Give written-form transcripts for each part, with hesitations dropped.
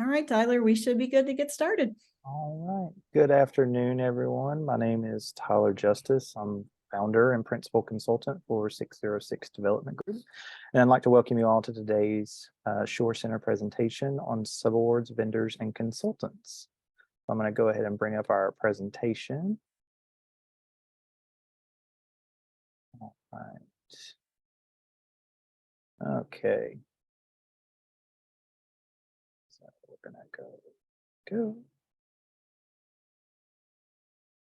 All right, Tyler, we should be good to get started. All right. Good afternoon, everyone. My name is Tyler Justice. I'm founder and principal consultant for 606 Development Group. And I'd like to welcome you all to today's Shore Center presentation on subawards, vendors, and consultants. I'm going to go ahead and bring up our presentation. All right. Okay. So we're going to go.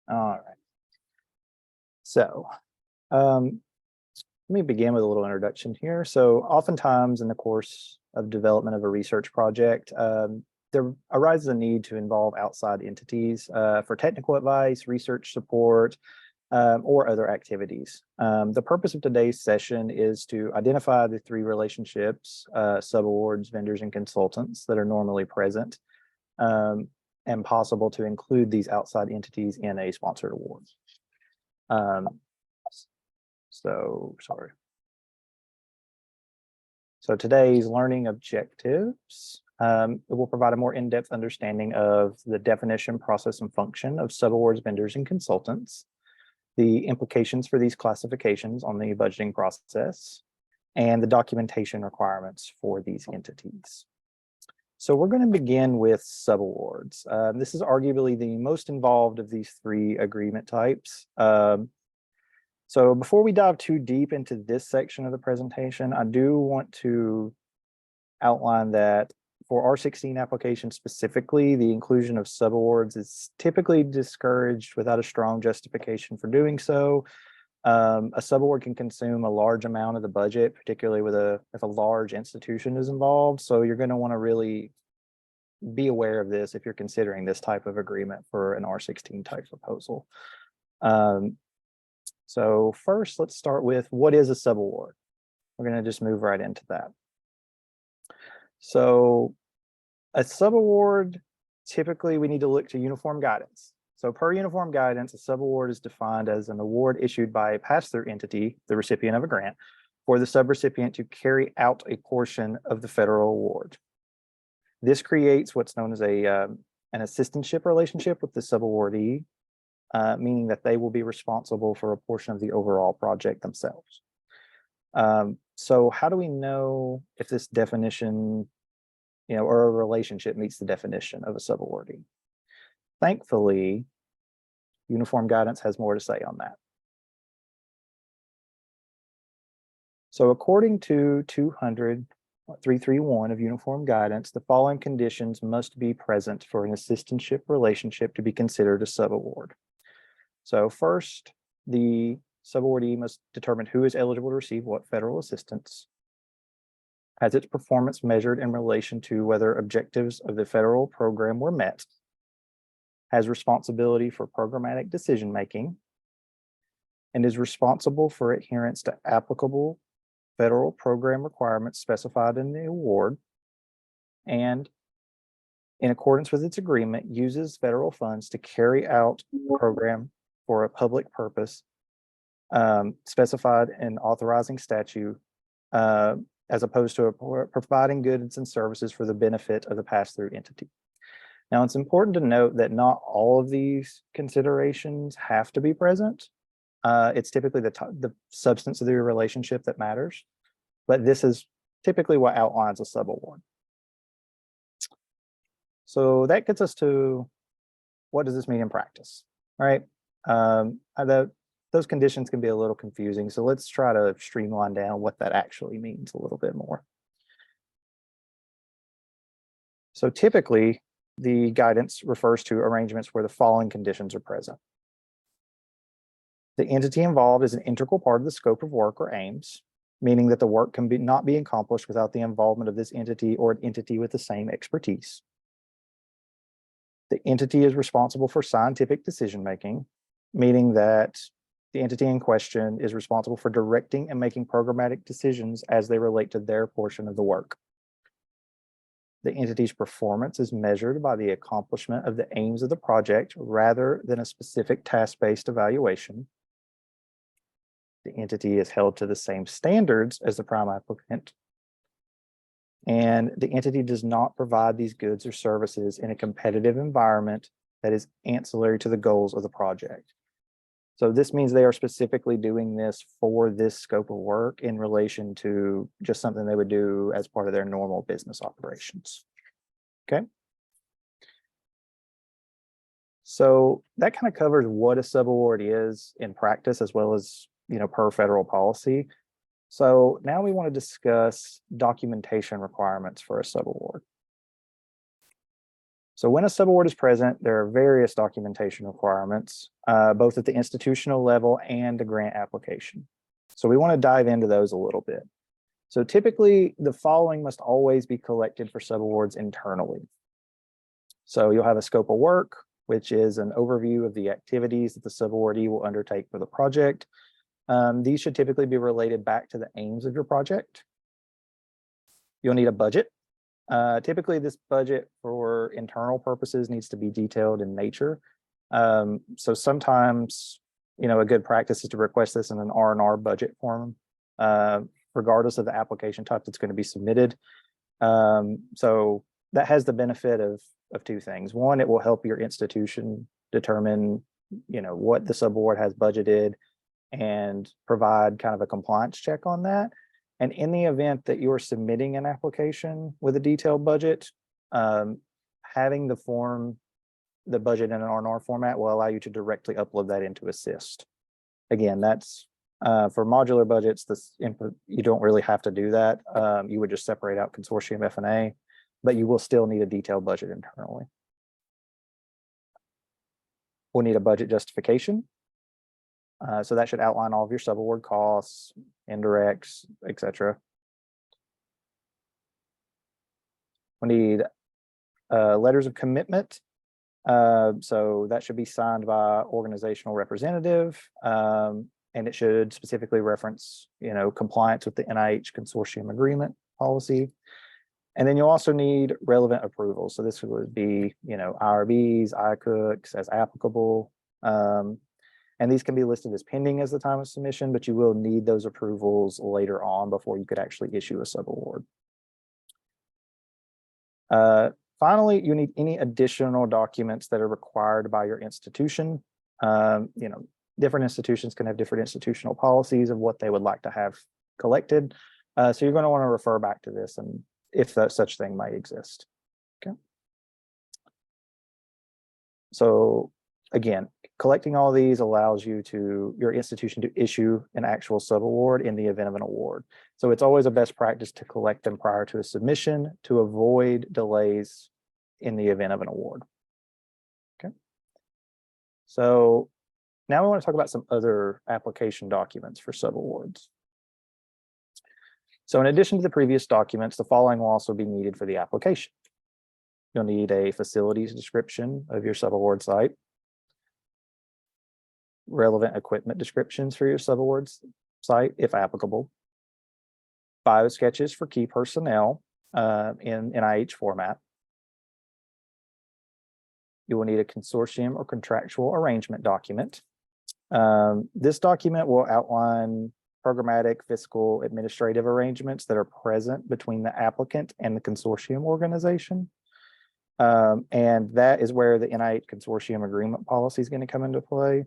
All right. So let me begin with a little introduction here. So oftentimes in the course of development of a research project, there arises a need to involve outside entities for technical advice, research support, or other activities. The purpose of today's session is to identify the three relationships, subawards, vendors, and consultants that are normally present, and possible to include these outside entities in a sponsored award. So today's learning objectives, it will provide a more in-depth understanding of the definition, process, and function of subawards, vendors, and consultants, the implications for these classifications on the budgeting process, and the documentation requirements for these entities. So we're going to begin with subawards. This is arguably the most involved of these three agreement types. So before we dive too deep into this section of the presentation, I do want to outline that for R16 applications specifically, the inclusion of subawards is typically discouraged without a strong justification for doing so. A subaward can consume a large amount of the budget, particularly if a large institution is involved. So you're going to want to really be aware of this if you're considering this type of agreement for an R16 type proposal. So first, let's start with what is a subaward. We're going to just move right into that. So a subaward, typically we need to look to uniform guidance. So per uniform guidance, a subaward is defined as an award issued by a pass-through entity, the recipient of a grant, for the subrecipient to carry out a portion of the federal award. This creates what's known as an assistantship relationship with the subawardee, meaning that they will be responsible for a portion of the overall project themselves. So how do we know if this definition, or a relationship meets the definition of a subawardee? Thankfully, uniform guidance has more to say on that. So according to 200.331 of uniform guidance, the following conditions must be present for an assistantship relationship to be considered a subaward. So first, the subawardee must determine who is eligible to receive what federal assistance, has its performance measured in relation to whether objectives of the federal program were met, has responsibility for programmatic decision-making, and is responsible for adherence to applicable federal program requirements specified in the award, and in accordance with its agreement, uses federal funds to carry out the program for a public purpose specified in authorizing statute, as opposed to providing goods and services for the benefit of the pass-through entity. Now, it's important to note that not all of these considerations have to be present. It's typically the substance of the relationship that matters, but this is typically what outlines a subaward. So that gets us to what does this mean in practice, right? Those conditions can be a little confusing, so let's try to streamline down what that actually means a little bit more. So typically, the guidance refers to arrangements where the following conditions are present. The entity involved is an integral part of the scope of work or aims, meaning that the work can not be accomplished without the involvement of this entity or an entity with the same expertise. The entity is responsible for scientific decision-making, meaning that the entity in question is responsible for directing and making programmatic decisions as they relate to their portion of the work. The entity's performance is measured by the accomplishment of the aims of the project rather than a specific task-based evaluation. The entity is held to the same standards as the prime applicant. and the entity does not provide these goods or services in a competitive environment that is ancillary to the goals of the project. So this means they are specifically doing this for this scope of work in relation to just something they would do as part of their normal business operations. Okay. So that kind of covers what a subaward is in practice, as well as, per federal policy. So now we want to discuss documentation requirements for a subaward. So when a subaward is present, there are various documentation requirements, both at the institutional level and the grant application. So we want to dive into those a little bit. So typically, the following must always be collected for subawards internally. So you'll have a scope of work, which is an overview of the activities that the subawardee will undertake for the project. These should typically be related back to the aims of your project. You'll need a budget. Typically, this budget for internal purposes needs to be detailed in nature. So sometimes, a good practice is to request this in an R&R budget form, regardless of the application type that's going to be submitted. So that has the benefit of two things. One, it will help your institution determine, what the subaward has budgeted and provide kind of a compliance check on that. And in the event that you're submitting an application with a detailed budget, having the budget in an R&R format will allow you to directly upload that into Assist. Again, that's for modular budgets, you don't really have to do that. You would just separate out consortium F&A, but you will still need a detailed budget internally. We'll need a budget justification. So that should outline all of your subaward costs, indirects, etc. We need letters of commitment. So that should be signed by organizational representative, and it should specifically reference, compliance with the NIH consortium agreement policy. And then you'll also need relevant approvals. So this would be, IRBs, ICOOCs as applicable. And these can be listed as pending as the time of submission, but you will need those approvals later on before you could actually issue a subaward. Finally, you need any additional documents that are required by your institution. Different institutions can have different institutional policies of what they would like to have collected. So you're going to want to refer back to this and if such thing might exist. Okay. So again, collecting all these allows your institution to issue an actual subaward in the event of an award. So it's always a best practice to collect them prior to a submission to avoid delays in the event of an award. Okay. So now we want to talk about some other application documents for subawards. So in addition to the previous documents, the following will also be needed for the application. You'll need a facilities description of your subaward site, relevant equipment descriptions for your subawards site, if applicable, bio sketches for key personnel in NIH format. You will need a consortium or contractual arrangement document. This document will outline programmatic, fiscal, administrative arrangements that are present between the applicant and the consortium organization. And that is where the NIH consortium agreement policy is going to come into play.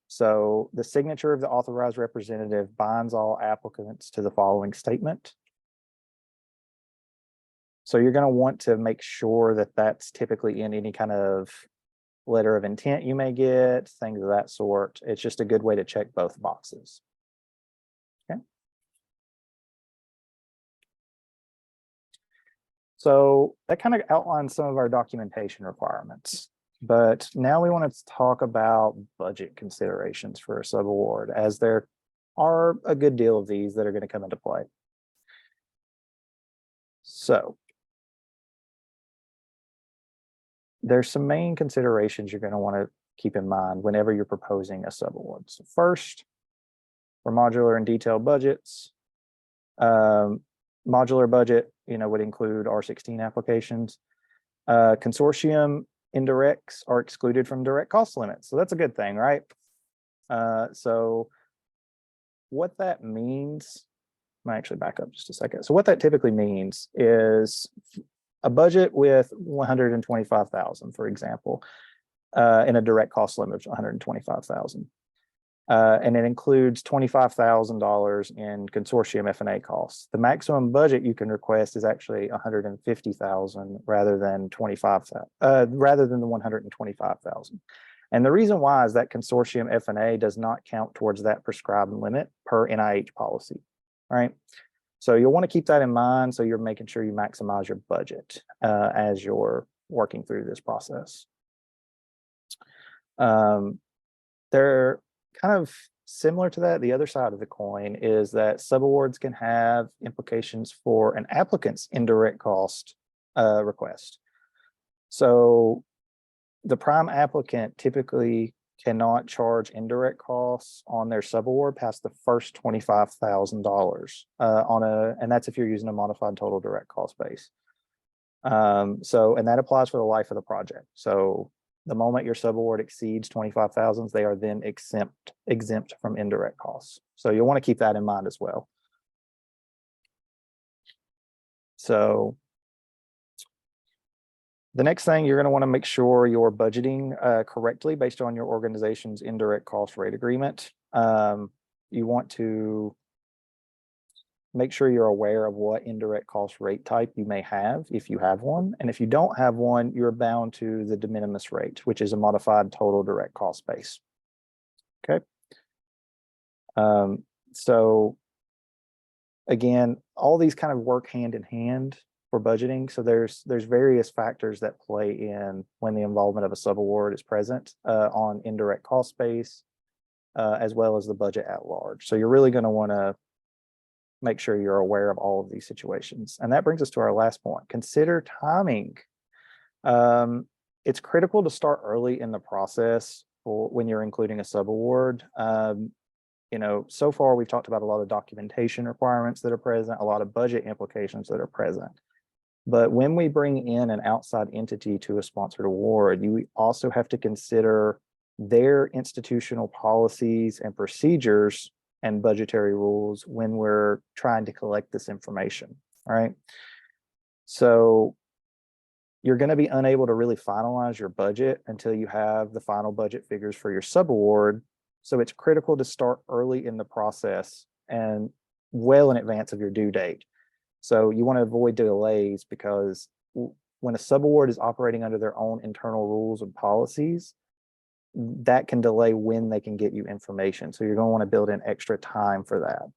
So the signature of the authorized representative binds all applicants to the following statement. So you're going to want to make sure that that's typically in any kind of letter of intent you may get, things of that sort. It's just a good way to check both boxes. Okay. So that kind of outlines some of our documentation requirements. But now we want to talk about budget considerations for a subaward, as there are a good deal of these that are going to come into play. So there's some main considerations you're going to want to keep in mind whenever you're proposing a subaward. So first, for modular and detailed budgets, modular budget, would include R16 applications. Consortium indirects are excluded from direct cost limits. So that's a good thing, right? So what that means might actually back up just a second. So what that typically means is a budget with 125,000, for example, in a direct cost limit of 125,000. And it includes $25,000 in consortium F&A costs. The maximum budget you can request is actually 150,000 rather than 25,000, rather than the 125,000. And the reason why is that consortium F&A does not count towards that prescribed limit per NIH policy. All right. So you'll want to keep that in mind. So you're making sure you maximize your budget as you're working through this process. They're kind of similar to that. The other side of the coin is that subawards can have implications for an applicant's indirect cost request. So the prime applicant typically cannot charge indirect costs on their subaward past the first $25,000 and that's if you're using a modified total direct cost base. And that applies for the life of the project. So the moment your subaward exceeds 25,000, they are then exempt from indirect costs. So you'll want to keep that in mind as well. So the next thing, you're going to want to make sure you're budgeting correctly based on your organization's indirect cost rate agreement. You want to make sure you're aware of what indirect cost rate type you may have if you have one. And if you don't have one, you're bound to the de minimis rate, which is a modified total direct cost base. Okay. So again, all these kind of work hand in hand for budgeting. So there's various factors that play in when the involvement of a subaward is present on indirect cost base, as well as the budget at large. So you're really going to want to make sure you're aware of all of these situations. And that brings us to our last point. Consider timing. It's critical to start early in the process when you're including a subaward. So far we've talked about a lot of documentation requirements that are present, a lot of budget implications that are present. But when we bring in an outside entity to a sponsored award, you also have to consider their institutional policies and procedures and budgetary rules when we're trying to collect this information. All right. So you're going to be unable to really finalize your budget until you have the final budget figures for your subaward. So it's critical to start early in the process and well in advance of your due date. So you want to avoid delays, because when a subaward is operating under their own internal rules and policies, that can delay when they can get you information. So you're going to want to build in extra time for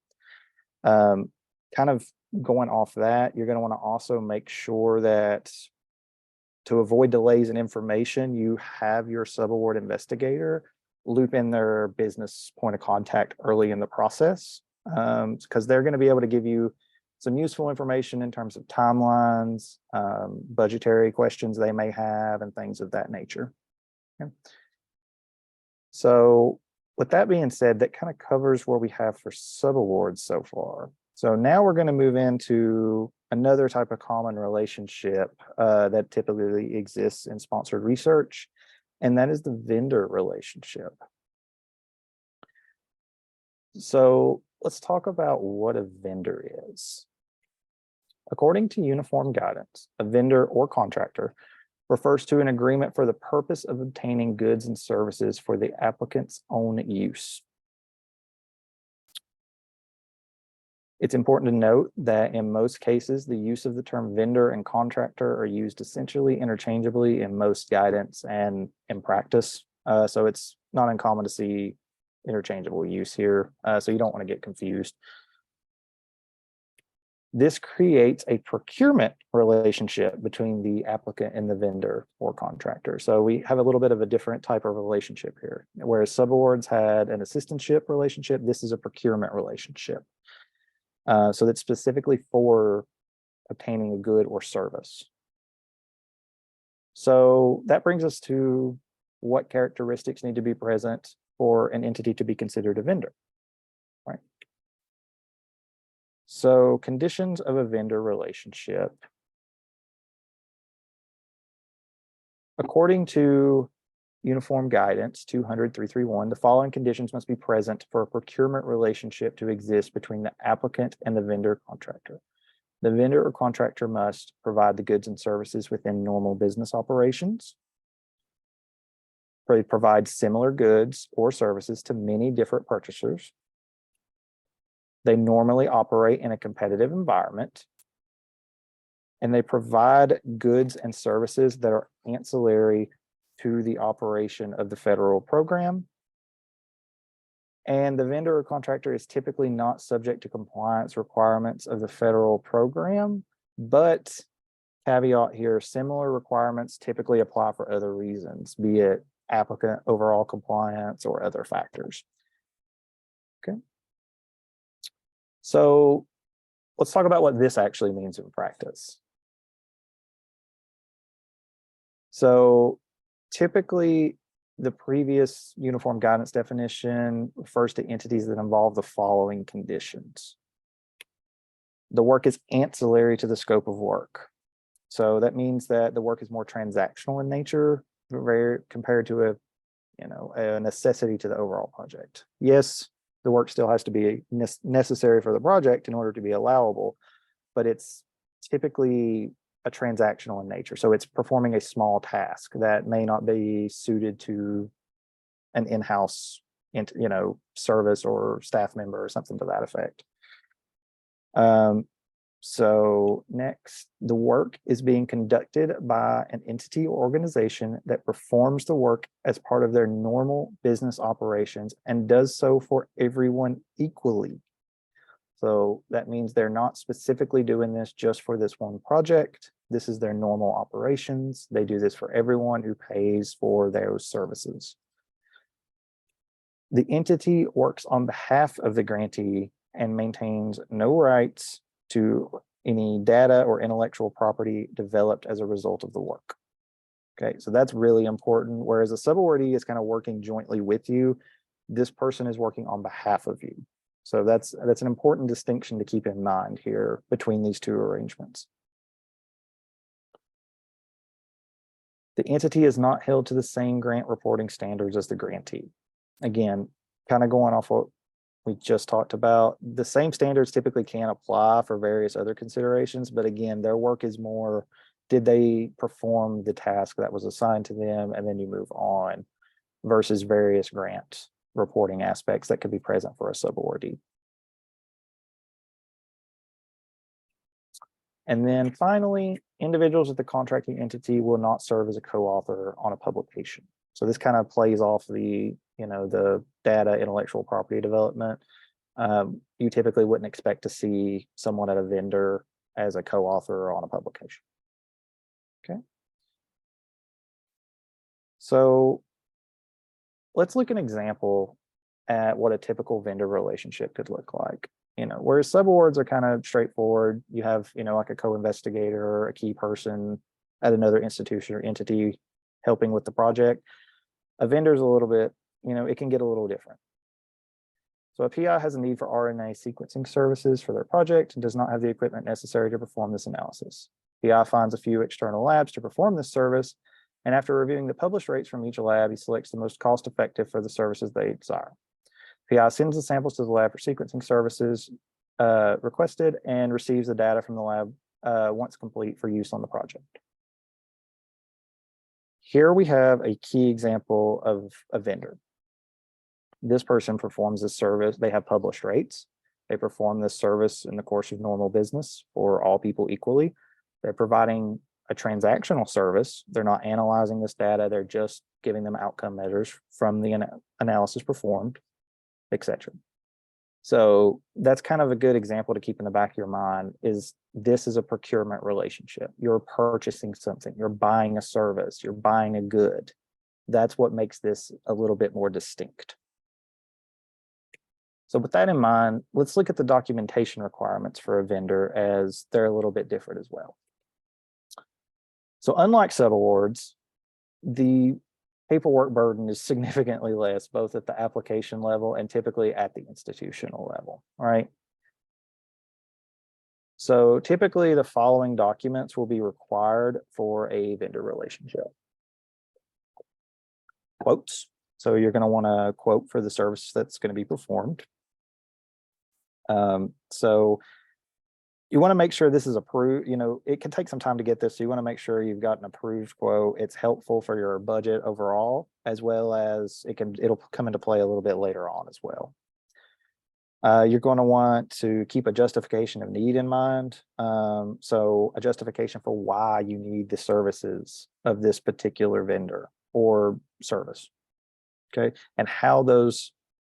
that. Kind of going off that, you're going to want to also make sure that to avoid delays in information, you have your subaward investigator loop in their business point of contact early in the process, because they're going to be able to give you some useful information in terms of timelines, budgetary questions they may have, and things of that nature. Okay. So with that being said, that kind of covers what we have for subawards so far. So now we're going to move into another type of common relationship that typically exists in sponsored research, and that is the vendor relationship. So let's talk about what a vendor is. According to uniform guidance, a vendor or contractor refers to an agreement for the purpose of obtaining goods and services for the applicant's own use. It's important to note that in most cases, the use of the term vendor and contractor are used essentially interchangeably in most guidance and in practice. So it's not uncommon to see interchangeable use here. So you don't want to get confused. This creates a procurement relationship between the applicant and the vendor or contractor. So we have a little bit of a different type of relationship here. Whereas subawards had an assistantship relationship, this is a procurement relationship. So that's specifically for obtaining a good or service. So that brings us to what characteristics need to be present for an entity to be considered a vendor, right? So conditions of a vendor relationship. According to Uniform Guidance 200-331, the following conditions must be present for a procurement relationship to exist between the applicant and the vendor contractor. The vendor or contractor must provide the goods and services within normal business operations, provide similar goods or services to many different purchasers. They normally operate in a competitive environment, and they provide goods and services that are ancillary to the operation of the federal program. And the vendor or contractor is typically not subject to compliance requirements of the federal program, but caveat here, similar requirements typically apply for other reasons, be it applicant overall compliance or other factors. Okay. So let's talk about what this actually means in practice. So typically, the previous uniform guidance definition refers to entities that involve the following conditions. The work is ancillary to the scope of work. So that means that the work is more transactional in nature, compared to a necessity to the overall project. Yes, the work still has to be necessary for the project in order to be allowable, but it's typically a transactional in nature. So it's performing a small task that may not be suited to an in-house, service or staff member or something to that effect. So next, the work is being conducted by an entity or organization that performs the work as part of their normal business operations and does so for everyone equally. So that means they're not specifically doing this just for this one project. This is their normal operations. They do this for everyone who pays for those services. The entity works on behalf of the grantee and maintains no rights to any data or intellectual property developed as a result of the work. Okay, so that's really important. Whereas a subawardee is kind of working jointly with you, this person is working on behalf of you. So that's an important distinction to keep in mind here between these two arrangements. The entity is not held to the same grant reporting standards as the grantee. Again, kind of going off what we just talked about, the same standards typically can apply for various other considerations, but again, their work is more, did they perform the task that was assigned to them, and then you move on, versus various grant reporting aspects that could be present for a subawardee. And then finally, individuals at the contracting entity will not serve as a co-author on a publication. So this kind of plays off the, the data intellectual property development. You typically wouldn't expect to see someone at a vendor as a co-author on a publication. Okay. So let's look at an example at what a typical vendor relationship could look like. Whereas subawards are kind of straightforward. You have, like a co-investigator or a key person at another institution or entity helping with the project. A vendor is a little bit, it can get a little different. So a PI has a need for RNA sequencing services for their project and does not have the equipment necessary to perform this analysis. PI finds a few external labs to perform this service, and after reviewing the published rates from each lab, he selects the most cost-effective for the services they desire. PI sends the samples to the lab for sequencing services requested and receives the data from the lab once complete for use on the project. Here we have a key example of a vendor. This person performs this service. They have published rates. They perform this service in the course of normal business for all people equally. They're providing a transactional service. They're not analyzing this data. They're just giving them outcome measures from the analysis performed, etc. So that's kind of a good example to keep in the back of your mind, is this is a procurement relationship. You're purchasing something, you're buying a service, you're buying a good. That's what makes this a little bit more distinct. So with that in mind, let's look at the documentation requirements for a vendor, as they're a little bit different as well. So unlike subawards, the paperwork burden is significantly less, both at the application level and typically at the institutional level, right? So typically the following documents will be required for a vendor relationship. quotes. So you're going to want to quote for the service that's going to be performed. So you want to make sure this is approved. It can take some time to get this. So you want to make sure you've got an approved quote. It's helpful for your budget overall, as well as it'll come into play a little bit later on as well. You're going to want to keep a justification of need in mind. So a justification for why you need the services of this particular vendor or service. Okay. And how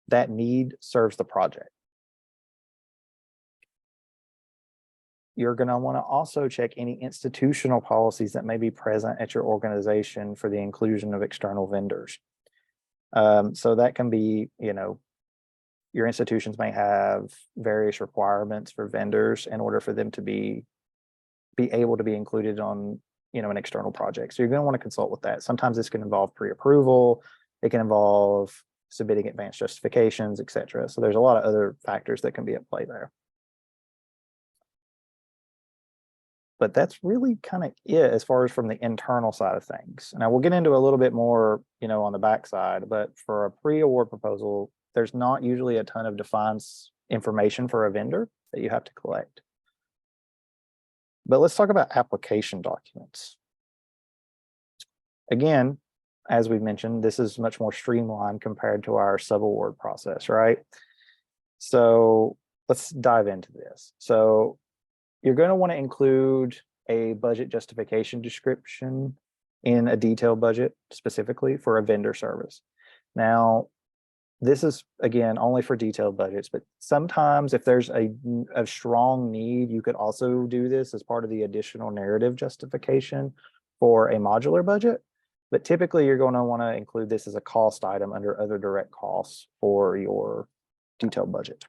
that need serves the project. You're going to want to also check any institutional policies that may be present at your organization for the inclusion of external vendors. So that can be, your institutions may have various requirements for vendors in order for them to be able to be included on, an external project. So you're going to want to consult with that. Sometimes this can involve pre-approval. It can involve submitting advanced justifications, et cetera. So there's a lot of other factors that can be at play there. But that's really kind of it as far as from the internal side of things. Now we'll get into a little bit more, on the back side, but for a pre-award proposal, there's not usually a ton of defined information for a vendor that you have to collect. But let's talk about application documents. Again, as we've mentioned, this is much more streamlined compared to our subaward process, right? So let's dive into this. So you're going to want to include a budget justification description in a detailed budget specifically for a vendor service. Now, this is, again, only for detailed budgets, but sometimes if there's a strong need, you could also do this as part of the additional narrative justification for a modular budget. But typically, you're going to want to include this as a cost item under other direct costs for your detailed budget.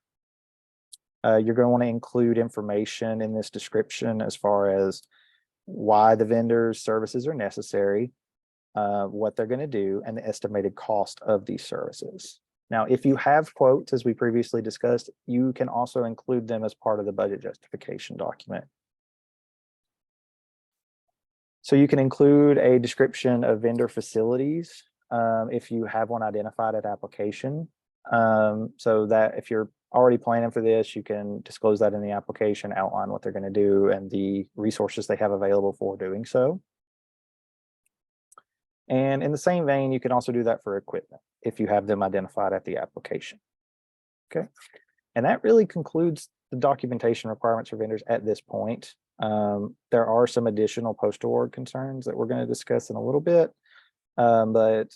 You're going to want to include information in this description as far as why the vendor's services are necessary, what they're going to do, and the estimated cost of these services. Now, if you have quotes, as we previously discussed, you can also include them as part of the budget justification document. So you can include a description of vendor facilities if you have one identified at application. So that if you're already planning for this, you can disclose that in the application, outline what they're going to do and the resources they have available for doing so. And in the same vein, you can also do that for equipment if you have them identified at the application. Okay. And that really concludes the documentation requirements for vendors at this point. There are some additional post-award concerns that we're going to discuss in a little bit. But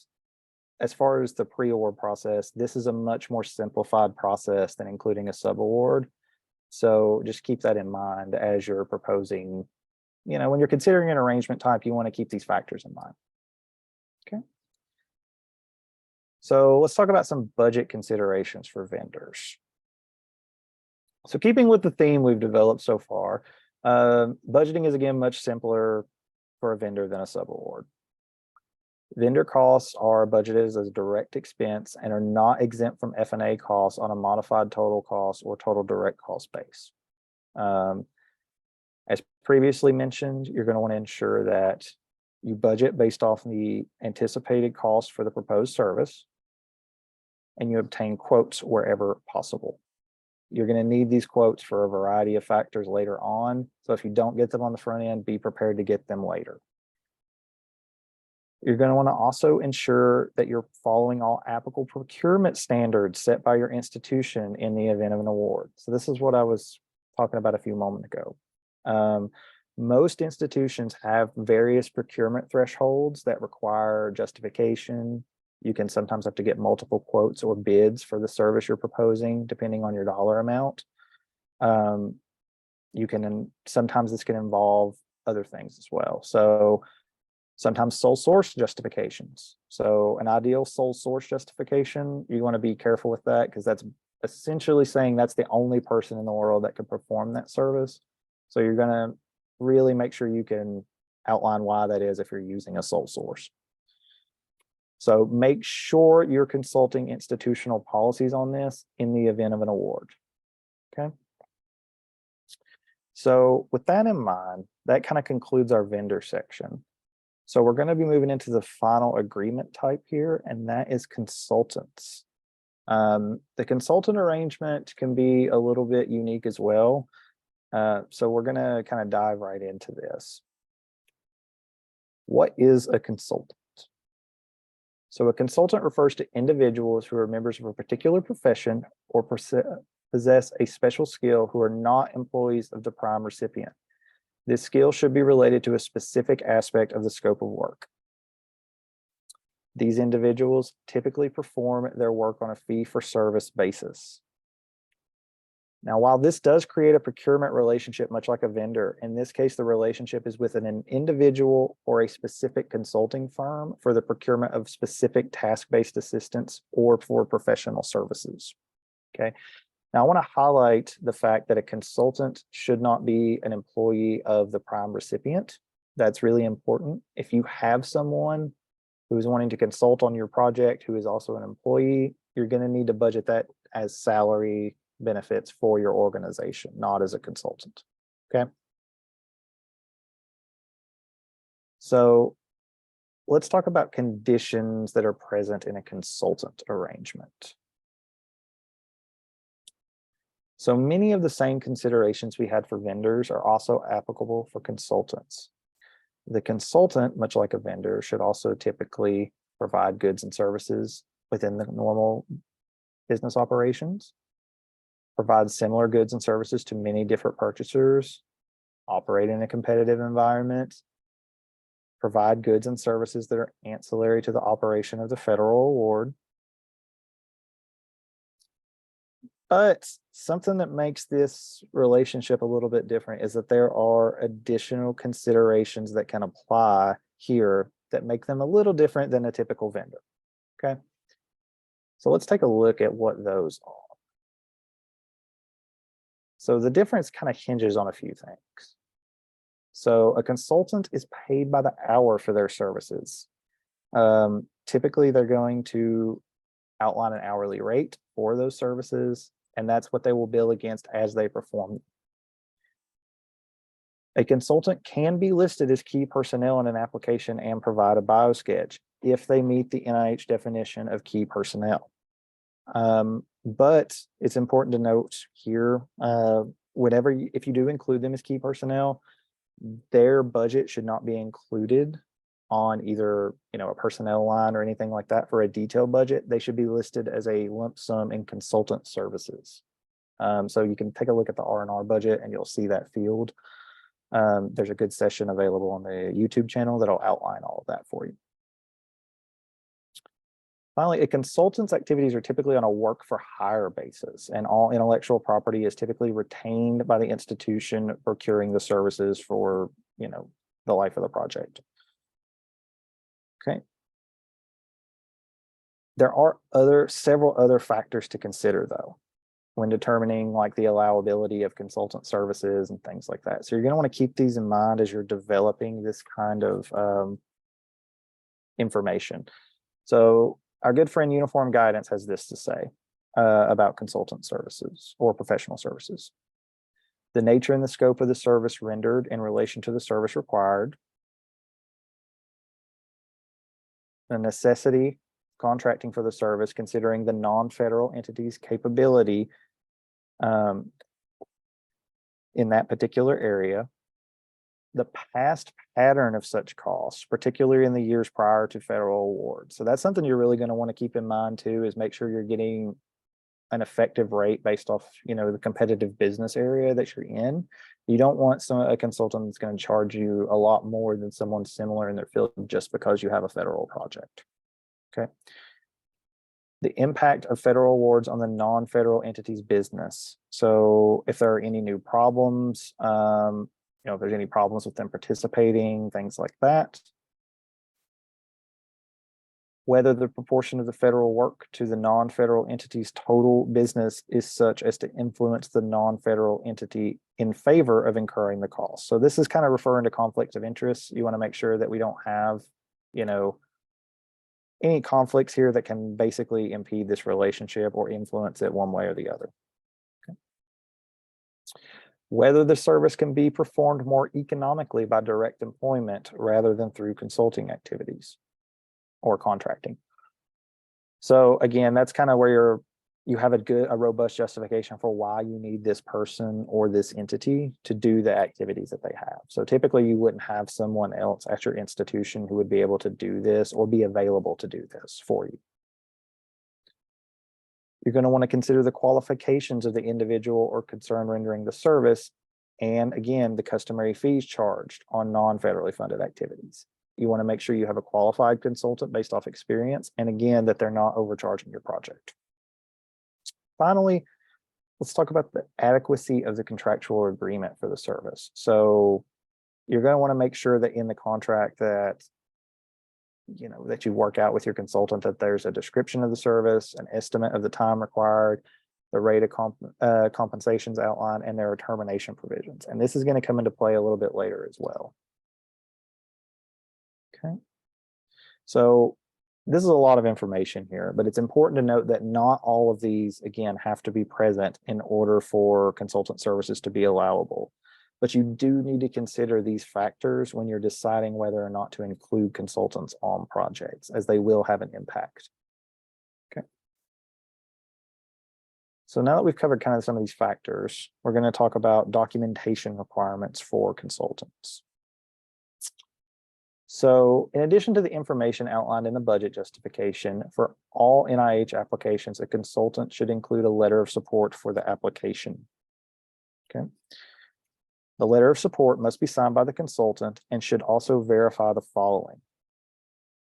as far as the pre-award process, this is a much more simplified process than including a sub-award. So just keep that in mind as you're proposing, when you're considering an arrangement type, you want to keep these factors in mind. Okay. So let's talk about some budget considerations for vendors. So keeping with the theme we've developed so far, budgeting is again much simpler for a vendor than a sub-award. Vendor costs are budgeted as a direct expense and are not exempt from F&A costs on a modified total cost or total direct cost base. As previously mentioned, you're going to want to ensure that you budget based off the anticipated cost for the proposed service, and you obtain quotes wherever possible. You're going to need these quotes for a variety of factors later on. So if you don't get them on the front end, be prepared to get them later. You're going to want to also ensure that you're following all applicable procurement standards set by your institution in the event of an award. So this is what I was talking about a few moments ago. Most institutions have various procurement thresholds that require justification. You can sometimes have to get multiple quotes or bids for the service you're proposing, depending on your dollar amount. Sometimes this can involve other things as well. So sometimes sole source justifications. So an ideal sole source justification, you want to be careful with that because that's essentially saying that's the only person in the world that can perform that service. So you're going to really make sure you can outline why that is if you're using a sole source. So make sure you're consulting institutional policies on this in the event of an award. Okay. So with that in mind, that kind of concludes our vendor section. So we're going to be moving into the final agreement type here, and that is consultants. The consultant arrangement can be a little bit unique as well. So we're going to kind of dive right into this. What is a consultant? So a consultant refers to individuals who are members of a particular profession or possess a special skill who are not employees of the prime recipient. This skill should be related to a specific aspect of the scope of work. These individuals typically perform their work on a fee-for-service basis. Now, while this does create a procurement relationship, much like a vendor, in this case, the relationship is with an individual or a specific consulting firm for the procurement of specific task-based assistance or for professional services. Okay. Now, I want to highlight the fact that a consultant should not be an employee of the prime recipient. That's really important. If you have someone who is wanting to consult on your project who is also an employee, you're going to need to budget that as salary benefits for your organization, not as a consultant. Okay. So let's talk about conditions that are present in a consultant arrangement. So many of the same considerations we had for vendors are also applicable for consultants. The consultant, much like a vendor, should also typically provide goods and services within the normal business operations, provide similar goods and services to many different purchasers, operate in a competitive environment, provide goods and services that are ancillary to the operation of the federal award. But something that makes this relationship a little bit different is that there are additional considerations that can apply here that make them a little different than a typical vendor. Okay. So let's take a look at what those are. So the difference kind of hinges on a few things. So a consultant is paid by the hour for their services. Typically, they're going to outline an hourly rate for those services, and that's what they will bill against as they perform. A consultant can be listed as key personnel in an application and provide a biosketch if they meet the NIH definition of key personnel. But it's important to note here, if you do include them as key personnel, their budget should not be included on either a personnel line or anything like that for a detailed budget. They should be listed as a lump sum in consultant services. So you can take a look at the R&R budget and you'll see that field. There's a good session available on the YouTube channel that'll outline all of that for you. Finally, a consultant's activities are typically on a work for hire basis, and all intellectual property is typically retained by the institution procuring the services for the life of the project. Okay. There are several other factors to consider though, when determining like the allowability of consultant services and things like that. So you're going to want to keep these in mind as you're developing this kind of information. So our good friend Uniform Guidance has this to say about consultant services or professional services. The nature and the scope of the service rendered in relation to the service required, the necessity contracting for the service considering the non-federal entity's capability in that particular area, the past pattern of such costs, particularly in the years prior to federal awards. So that's something you're really going to want to keep in mind too, is make sure you're getting an effective rate based off, the competitive business area that you're in. You don't want a consultant that's going to charge you a lot more than someone similar in their field just because you have a federal project. Okay. The impact of federal awards on the non-federal entity's business. So if there are any new problems, if there's any problems with them participating, things like that. Whether the proportion of the federal work to the non-federal entity's total business is such as to influence the non-federal entity in favor of incurring the cost. So this is kind of referring to conflicts of interest. You want to make sure that we don't have, any conflicts here that can basically impede this relationship or influence it one way or the other. Okay. whether the service can be performed more economically by direct employment rather than through consulting activities or contracting. So again, that's kind of where you have a robust justification for why you need this person or this entity to do the activities that they have. So typically you wouldn't have someone else at your institution who would be able to do this or be available to do this for you. You're going to want to consider the qualifications of the individual or concern rendering the service, and again, the customary fees charged on non-federally funded activities. You want to make sure you have a qualified consultant based off experience, and again, that they're not overcharging your project. Finally, let's talk about the adequacy of the contractual agreement for the service. So you're going to want to make sure that in the contract that that you work out with your consultant that there's a description of the service, an estimate of the time required, the rate of compensations outlined, and there are termination provisions. And this is going to come into play a little bit later as well. Okay. So this is a lot of information here, but it's important to note that not all of these, again, have to be present in order for consultant services to be allowable. But you do need to consider these factors when you're deciding whether or not to include consultants on projects, as they will have an impact. Okay. So now that we've covered kind of some of these factors, we're going to talk about documentation requirements for consultants. So in addition to the information outlined in the budget justification, for all NIH applications, a consultant should include a letter of support for the application. Okay. The letter of support must be signed by the consultant and should also verify the following: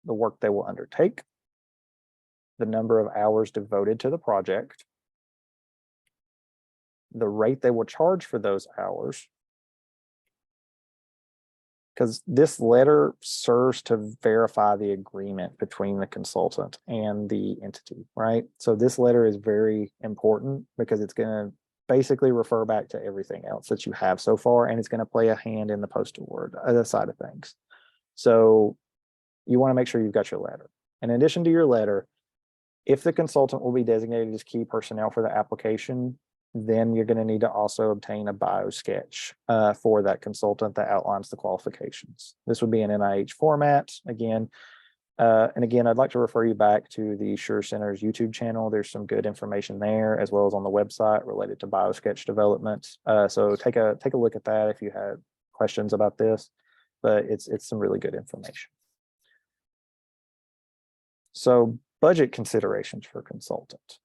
the work they will undertake, the number of hours devoted to the project, the rate they will charge for those hours, because this letter serves to verify the agreement between the consultant and the entity, right? So this letter is very important because it's going to basically refer back to everything else that you have so far, and it's going to play a hand in the post-award side of things. So you want to make sure you've got your letter. In addition to your letter, if the consultant will be designated as key personnel for the application, then you're going to need to also obtain a bio sketch for that consultant that outlines the qualifications. This would be an NIH format again. And again, I'd like to refer you back to the Sure Center's YouTube channel. There's some good information there, as well as on the website related to biosketch development. So take a look at that if you have questions about this, but it's some really good information. So budget considerations for consultant.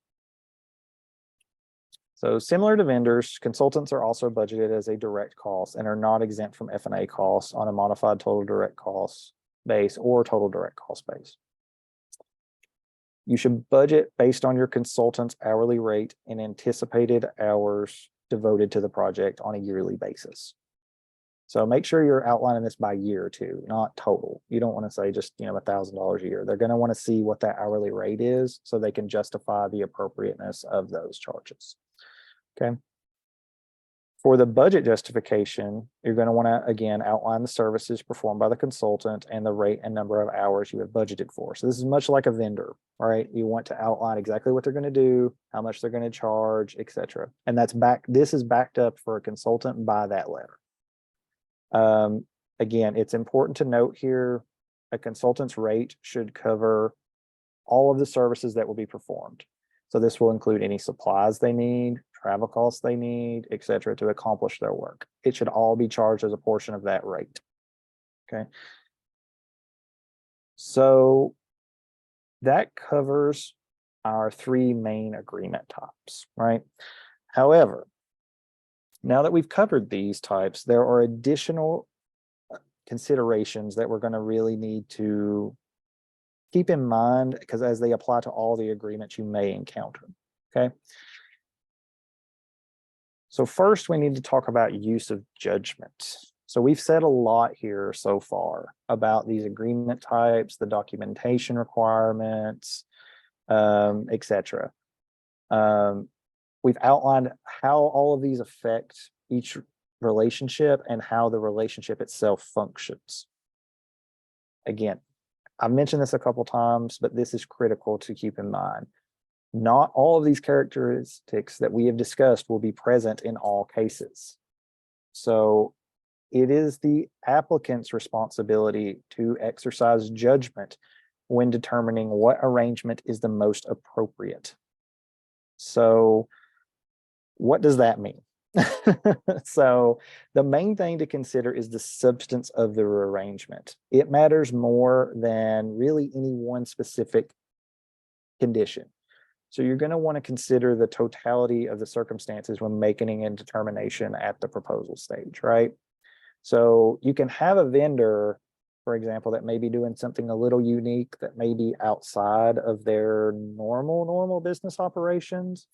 So similar to vendors, consultants are also budgeted as a direct cost and are not exempt from F&A costs on a modified total direct cost base or total direct cost base. You should budget based on your consultant's hourly rate and anticipated hours devoted to the project on a yearly basis. So make sure you're outlining this by year too, not total. You don't want to say just $1,000 a year. They're going to want to see what that hourly rate is so they can justify the appropriateness of those charges. Okay. For the budget justification, you're going to want to, again, outline the services performed by the consultant and the rate and number of hours you have budgeted for. So this is much like a vendor, right? You want to outline exactly what they're going to do, how much they're going to charge, etc. And this is backed up for a consultant by that letter. Again, it's important to note here, a consultant's rate should cover all of the services that will be performed. So this will include any supplies they need, travel costs they need, etc., to accomplish their work. It should all be charged as a portion of that rate. Okay. So that covers our three main agreement types, right? However, now that we've covered these types, there are additional considerations that we're going to really need to keep in mind, because as they apply to all the agreements you may encounter. Okay. So first, we need to talk about use of judgment. So we've said a lot here so far about these agreement types, the documentation requirements, etc. We've outlined how all of these affect each relationship and how the relationship itself functions. Again, I've mentioned this a couple times, but this is critical to keep in mind. Not all of these characteristics that we have discussed will be present in all cases. So it is the applicant's responsibility to exercise judgment when determining what arrangement is the most appropriate. So what does that mean? So the main thing to consider is the substance of the arrangement. It matters more than really any one specific condition. So you're going to want to consider the totality of the circumstances when making a determination at the proposal stage, right? So you can have a vendor, for example, that may be doing something a little unique that may be outside of their normal business operations,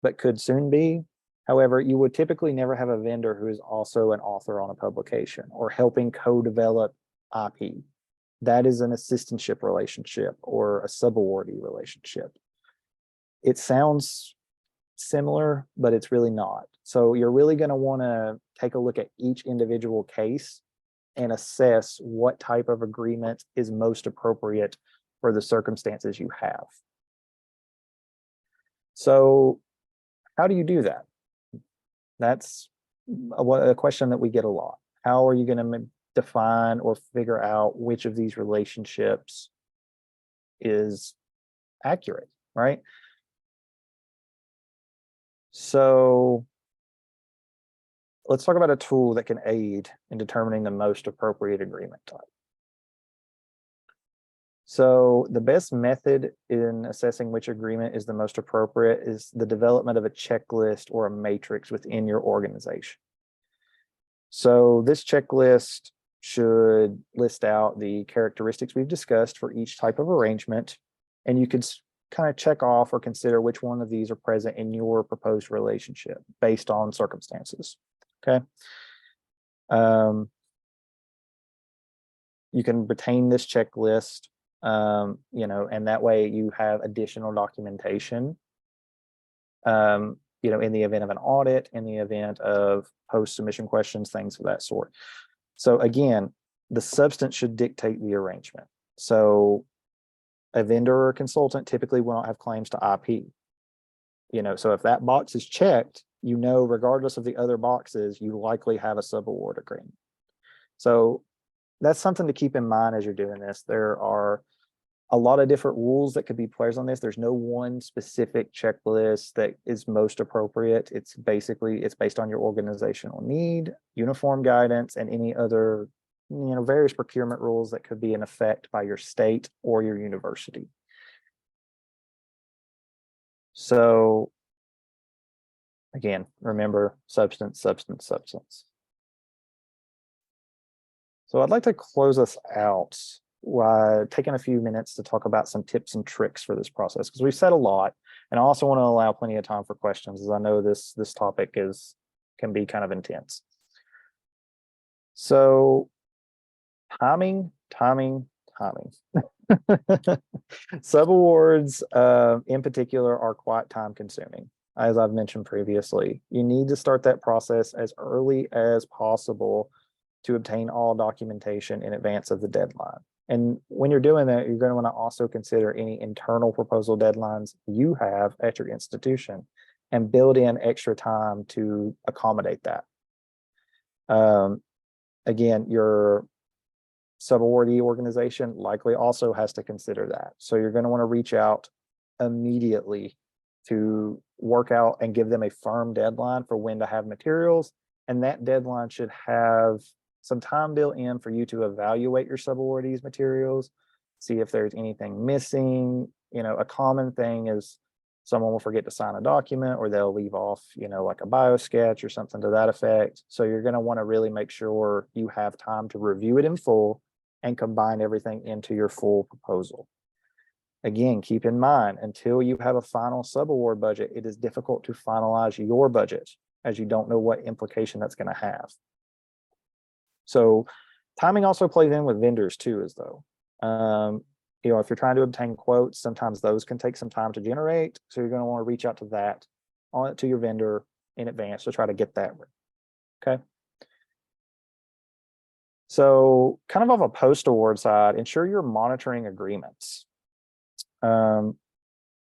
but could soon be. However, you would typically never have a vendor who is also an author on a publication or helping co-develop IP. That is an assistantship relationship or a subawardee relationship. It sounds similar, but it's really not. So you're really going to want to take a look at each individual case and assess what type of agreement is most appropriate for the circumstances you have. So how do you do that? That's a question that we get a lot. How are you going to define or figure out which of these relationships is accurate, right? So let's talk about a tool that can aid in determining the most appropriate agreement type. So the best method in assessing which agreement is the most appropriate is the development of a checklist or a matrix within your organization. So this checklist should list out the characteristics we've discussed for each type of arrangement, and you could kind of check off or consider which one of these are present in your proposed relationship based on circumstances. Okay. You can retain this checklist, and that way you have additional documentation, in the event of an audit, in the event of post-submission questions, things of that sort. So again, the substance should dictate the arrangement. So a vendor or consultant typically will not have claims to IP. So if that box is checked, regardless of the other boxes, you likely have a subaward agreement. So that's something to keep in mind as you're doing this. There are a lot of different rules that could be placed on this. There's no one specific checklist that is most appropriate. It's based on your organizational need, uniform guidance, and any other, various procurement rules that could be in effect by your state or your university. So again, remember substance, substance, substance. So I'd like to close us out by taking a few minutes to talk about some tips and tricks for this process, because we've said a lot, and I also want to allow plenty of time for questions, as I know this topic can be kind of intense. So timing. Subawards in particular are quite time consuming. As I've mentioned previously, you need to start that process as early as possible to obtain all documentation in advance of the deadline. And when you're doing that, you're going to want to also consider any internal proposal deadlines you have at your institution and build in extra time to accommodate that. Again, your subawardee organization likely also has to consider that. So you're going to want to reach out immediately to work out and give them a firm deadline for when to have materials. And that deadline should have some time built in for you to evaluate your subawardees materials, see if there's anything missing. A common thing is someone will forget to sign a document, or they'll leave off, like a bio sketch or something to that effect. So you're going to want to really make sure you have time to review it in full and combine everything into your full proposal. Again, keep in mind, until you have a final subaward budget, it is difficult to finalize your budget, as you don't know what implication that's going to have. So timing also plays in with vendors too, as though, if you're trying to obtain quotes, sometimes those can take some time to generate. So you're going to want to reach out to your vendor in advance to try to get that. Okay. So kind of off a post-award side, ensure you're monitoring agreements.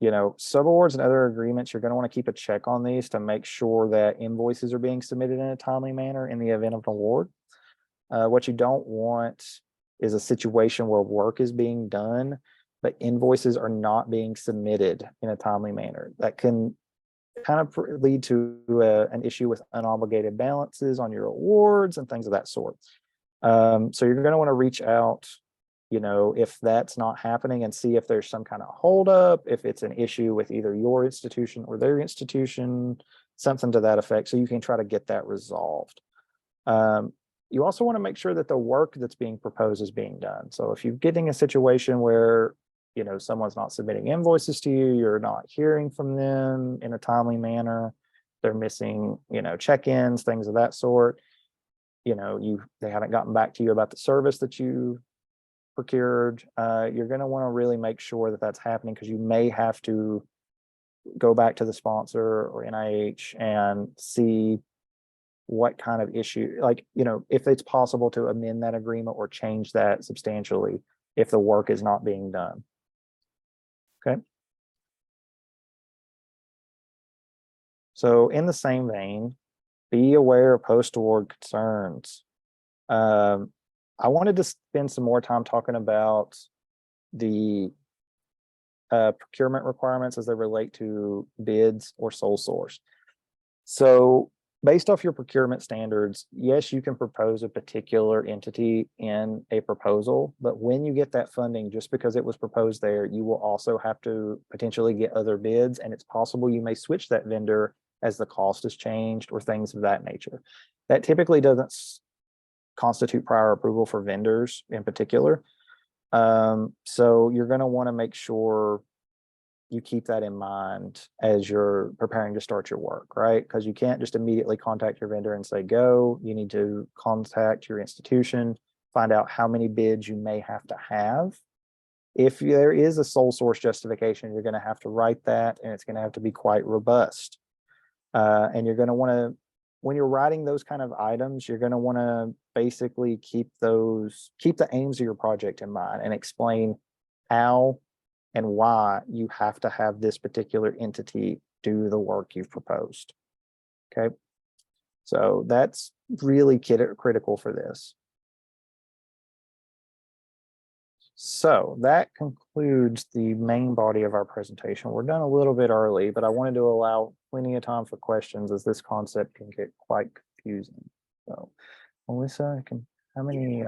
subawards and other agreements, you're going to want to keep a check on these to make sure that invoices are being submitted in a timely manner in the event of an award. What you don't want is a situation where work is being done, but invoices are not being submitted in a timely manner. That can kind of lead to an issue with unobligated balances on your awards and things of that sort. So you're going to want to reach out, if that's not happening, and see if there's some kind of holdup, if it's an issue with either your institution or their institution, something to that effect, so you can try to get that resolved. You also want to make sure that the work that's being proposed is being done. So if you're getting a situation where someone's not submitting invoices to you, you're not hearing from them in a timely manner, they're missing check-ins, things of that sort, they haven't gotten back to you about the service that you procured, you're going to want to really make sure that that's happening, because you may have to go back to the sponsor or NIH and see what kind of issue, if it's possible to amend that agreement or change that substantially if the work is not being done. Okay. So in the same vein, be aware of post-award concerns. I wanted to spend some more time talking about the procurement requirements as they relate to bids or sole source. So based off your procurement standards, yes, you can propose a particular entity in a proposal, but when you get that funding, just because it was proposed there, you will also have to potentially get other bids, and it's possible you may switch that vendor as the cost has changed or things of that nature. That typically doesn't constitute prior approval for vendors in particular. So you're going to want to make sure you keep that in mind as you're preparing to start your work, right? Because you can't just immediately contact your vendor and say, go. You need to contact your institution, find out how many bids you may have to have. If there is a sole source justification, you're going to have to write that, and it's going to have to be quite robust. And you're going to want to, when you're writing those kind of items, you're going to want to basically keep the aims of your project in mind and explain how and why you have to have this particular entity do the work you've proposed. Okay. So that's really critical for this. So that concludes the main body of our presentation. We're done a little bit early, but I wanted to allow plenty of time for questions, as this concept can get quite confusing. So Melissa, how many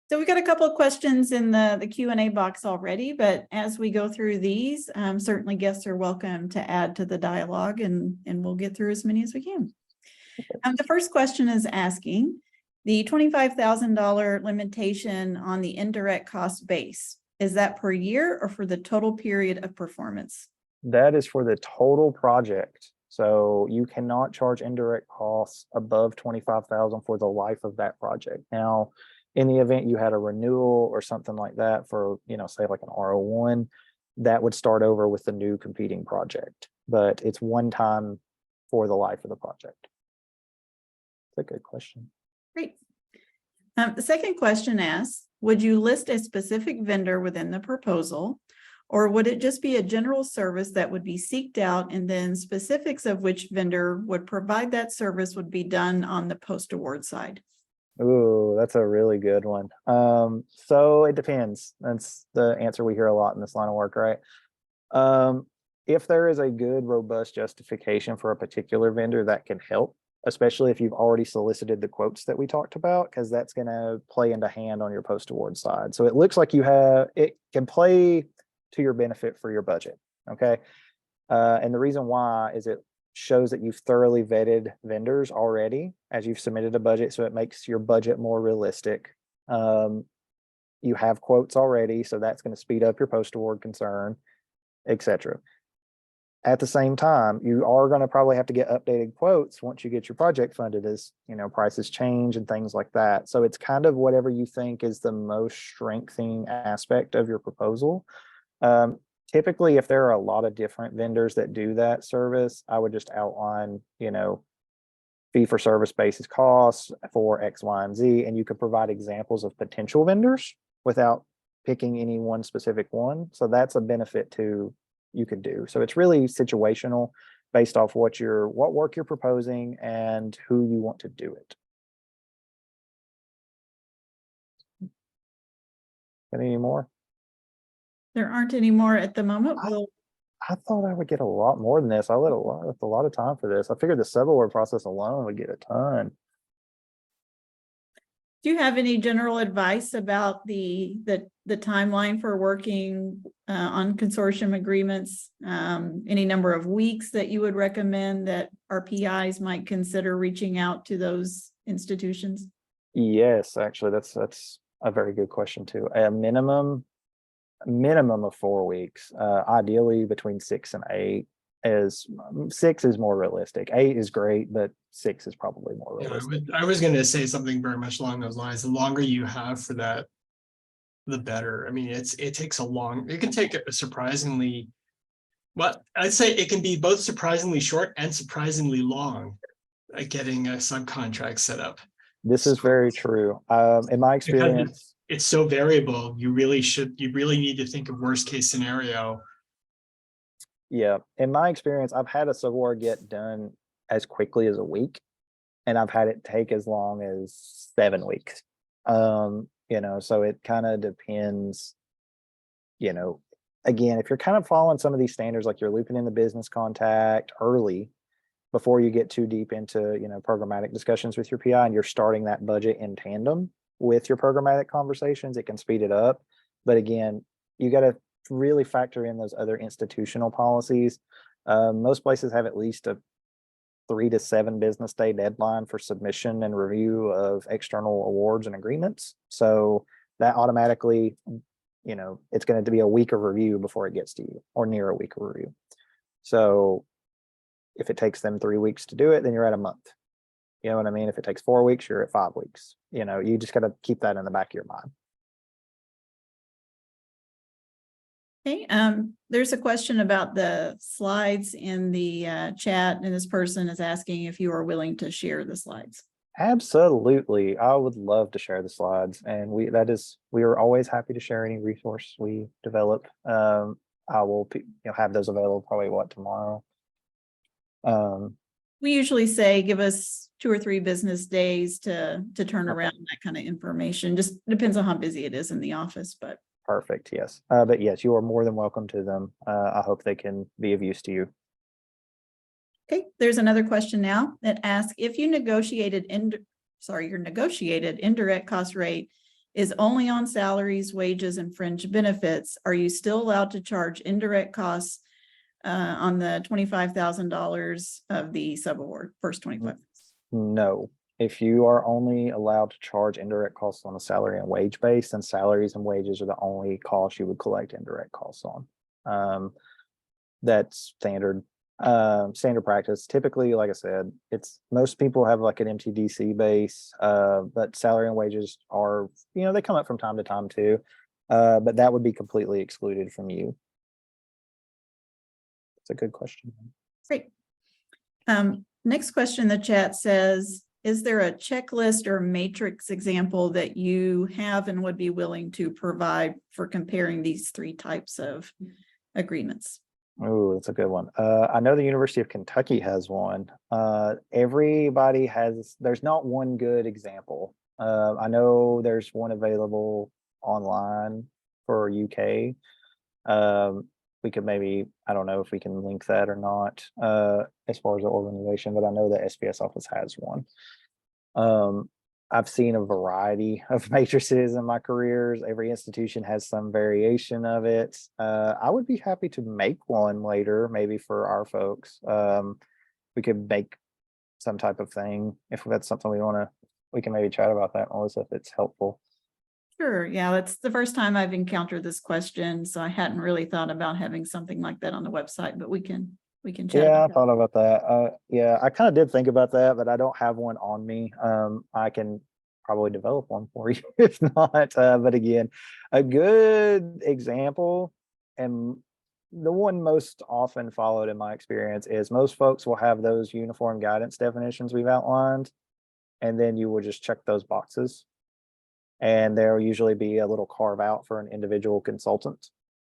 So we got a couple of questions in the Q&A box already, but as we go through these, certainly guests are welcome to add to the dialogue, and we'll get through as many as we can. The first question is asking, the $25,000 limitation on the indirect cost base, is that per year or for the total period of performance? That is for the total project. So you cannot charge indirect costs above $25,000 for the life of that project. Now, in the event you had a renewal or something like that for, say like an R01, that would start over with the new competing project, but it's one time for the life of the project. That's a good question. Great. The second question asks, would you list a specific vendor within the proposal, or would it just be a general service that would be seeked out, and then specifics of which vendor would provide that service would be done on the post-award side? Ooh, that's a really good one. So it depends. That's the answer we hear a lot in this line of work, right? If there is a good, robust justification for a particular vendor, that can help, especially if you've already solicited the quotes that we talked about, because that's going to play into hand on your post-award side. So it looks like it can play to your benefit for your budget. Okay. And the reason why is it shows that you've thoroughly vetted vendors already as you've submitted a budget. So it makes your budget more realistic. You have quotes already, so that's going to speed up your post-award concern, etc. At the same time, you are going to probably have to get updated quotes once you get your project funded, as prices change and things like that. So it's kind of whatever you think is the most strengthening aspect of your proposal. Typically, if there are a lot of different vendors that do that service, I would just outline, fee for service basis costs for X, Y, and Z, and you could provide examples of potential vendors without picking any one specific one. So that's a benefit to you could do. So it's really situational based off what work you're proposing and who you want to do it. Any more? There aren't any more at the moment. I thought I would get a lot more than this. I left a lot of time for this. I figured the subaward process alone would get a ton. Do you have any general advice about the timeline for working on consortium agreements? Any number of weeks that you would recommend that our PIs might consider reaching out to those institutions? Yes, actually, that's a very good question too. A minimum of 4 weeks, ideally between 6 and 8. 6 is more realistic. 8 is great, but 6 is probably more realistic. I was going to say something very much along those lines. The longer you have for that, the better. I mean, it takes it can take a surprisingly, well, I'd say it can be both surprisingly short and surprisingly long, getting a subcontract set up. This is very true. In my experience, it's so variable. You really need to think of worst case scenario. Yeah, in my experience, I've had a subaward get done as quickly as a week, and I've had it take as long as 7 weeks. So it kind of depends, again, if you're kind of following some of these standards, like you're looping in the business contact early before you get too deep into, programmatic discussions with your PI, and you're starting that budget in tandem with your programmatic conversations, it can speed it up. But again, you got to really factor in those other institutional policies. Most places have at least a 3 to 7 business day deadline for submission and review of external awards and agreements. So that automatically, it's going to be a week of review before it gets to you, or near a week of review. So if it takes them 3 weeks to do it, then you're at a month. You know what I mean? If it takes 4 weeks, you're at 5 weeks. You just got to keep that in the back of your mind. Okay, there's a question about the slides in the chat, and this person is asking if you are willing to share the slides. Absolutely. I would love to share the slides, and we are always happy to share any resource we develop. I will have those available probably tomorrow. We usually say give us 2 or 3 business days to turn around that kind of information. Just depends on how busy it is in the office, but. Perfect. Yes. But yes, you are more than welcome to them. I hope they can be of use to you. Okay, there's another question now that asks if you negotiated your negotiated indirect cost rate is only on salaries, wages, and fringe benefits. Are you still allowed to charge indirect costs on the $25,000 of the subaward, first 25? No. If you are only allowed to charge indirect costs on a salary and wage base, then salaries and wages are the only costs you would collect indirect costs on. That's standard practice. Typically, like I said, most people have like an MTDC base, but salary and wages are, they come up from time to time too. But that would be completely excluded from you. It's a good question. Great. Next question in the chat says, is there a checklist or matrix example that you have and would be willing to provide for comparing these 3 types of agreements? Oh, that's a good one. I know the University of Kentucky has one. There's not one good example. I know there's one available online for UK. We could maybe, I don't know if we can link that or not, as far as the organization, but I know the SPS office has one. I've seen a variety of matrices in my careers. Every institution has some variation of it. I would be happy to make one later, maybe for our folks. We could make some type of thing. If that's something we can maybe chat about that, Melissa, if it's helpful. Sure. Yeah, that's the first time I've encountered this question, so I hadn't really thought about having something like that on the website, but we can chat. Yeah, I thought about that. Yeah, I kind of did think about that, but I don't have one on me. I can probably develop one for you if not. But again, a good example, and the one most often followed in my experience, is most folks will have those uniform guidance definitions we've outlined, and then you will just check those boxes. And there'll usually be a little carve out for an individual consultant.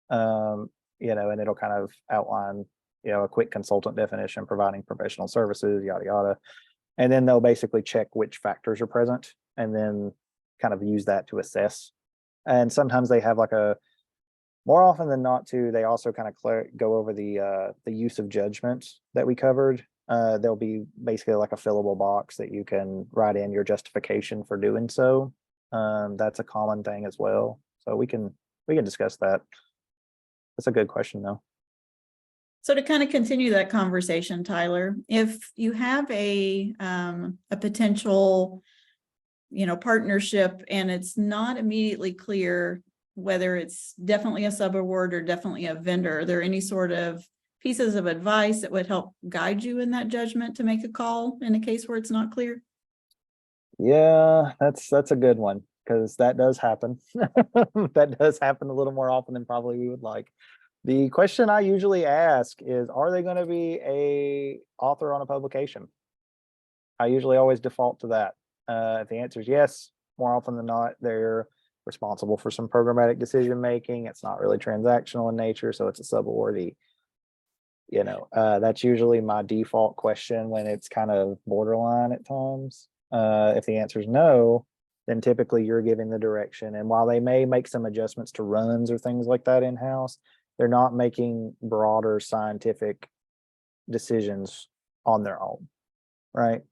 And it'll kind of outline, a quick consultant definition, providing professional services, yada, yada. And then they'll basically check which factors are present and then kind of use that to assess. And sometimes they have more often than not too, they also kind of go over the use of judgment that we covered. There'll be basically like a fillable box that you can write in your justification for doing so. That's a common thing as well. So we can discuss that. That's a good question though. So to kind of continue that conversation, Tyler, if you have a potential, partnership and it's not immediately clear whether it's definitely a subaward or definitely a vendor, are there any sort of pieces of advice that would help guide you in that judgment to make a call in a case where it's not clear? Yeah, that's a good one, because that does happen. That does happen a little more often than probably we would like. The question I usually ask is, are they going to be a author on a publication? I usually always default to that. If the answer is yes, more often than not, they're responsible for some programmatic decision making. It's not really transactional in nature, so it's a subawardee. That's usually my default question when it's kind of borderline at times. If the answer is no, then typically you're giving the direction. And while they may make some adjustments to runs or things like that in-house, they're not making broader scientific decisions on their own, right?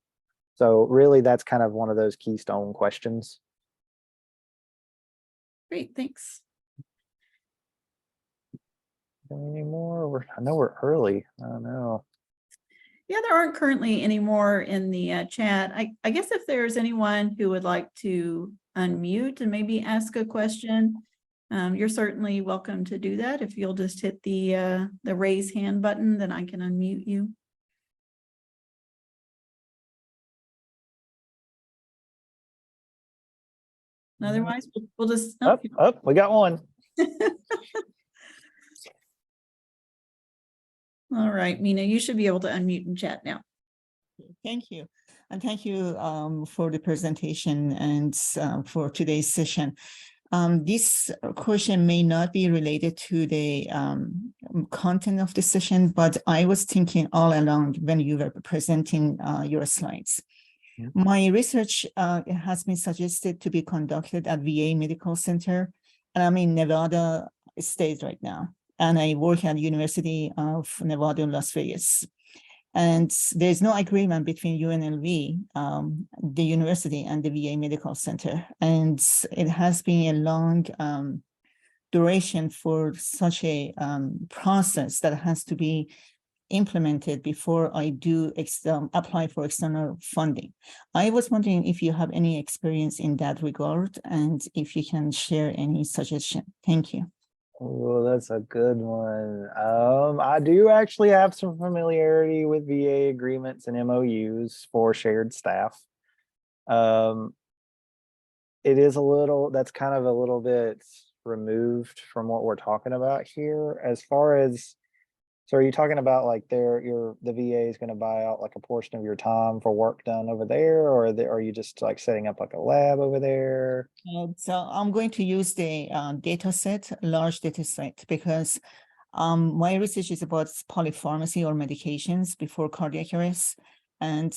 So really, that's kind of one of those keystone questions. Great, thanks. Any more? I know we're early. I don't know. Yeah, there aren't currently any more in the chat. I guess if there's anyone who would like to unmute and maybe ask a question, you're certainly welcome to do that. If you'll just hit the raise hand button, then I can unmute you. Otherwise, we'll just. We got one. All right, Mina, you should be able to unmute and chat now. Thank you. And thank you for the presentation and for today's session. This question may not be related to the content of the session, but I was thinking all along when you were presenting your slides. Yeah. My research has been suggested to be conducted at VA Medical Center, and I'm in Nevada State right now. And I work at University of Nevada in Las Vegas. And there's no agreement between UNLV, the university, and the VA Medical Center. And it has been a long duration for such a process that has to be implemented before I do apply for external funding. I was wondering if you have any experience in that regard and if you can share any suggestion. Thank you. Oh, that's a good one. I do actually have some familiarity with VA agreements and MOUs for shared staff. It is that's kind of a little bit removed from what we're talking about here. As far as, so are you talking about like the VA is going to buy out like a portion of your time for work done over there, or are you just like setting up like a lab over there? So I'm going to use the data set, large data set, because my research is about polypharmacy or medications before cardiac arrest. And